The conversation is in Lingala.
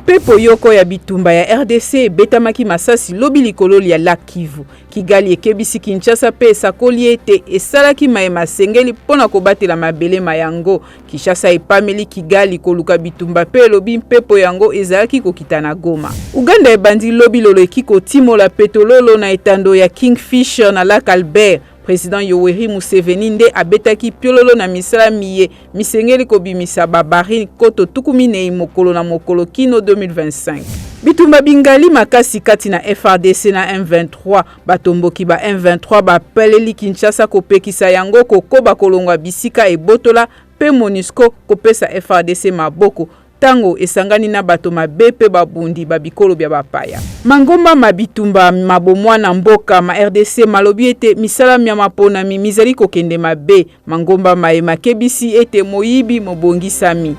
Mpepo yoko ya bitumba ya RDC betamaki masasi lobi likolo ya Lac Kivu. Kigali ekebisi Kinshasa pe esakoli ete esalaki mayema sengeli pona kobatela mabele mayango. Kinshasa epameli Kigali koluka bitumba pe lobi mpepo yango ezalaki kokita na Goma. Uganda ebandi lobi lolo ekiko timola petololo na etando ya Kingfisher na Lac Albert. Président Yoweri Museveni nde abetaki piololo na misala miye misengeli kobimisa babari koto tukumine mokolo na mokolo kino 2025. Bitumba bingali makasi kati na FRDC na M23 batomboki ba M23 bapeleli Kinshasa kopekisa yango kokoba kolongwa bisika ebotola pe MONUSCO kopesa FRDC maboko tango esangani na bato mabe pe babundi babikolo bya bapaya. Mangomba mabitumba mabomwa na mboka ma RDC malobi ete misala mya mapona mizali kokende mabe. Mangomba maema kebisi ete moyibi mobongisami.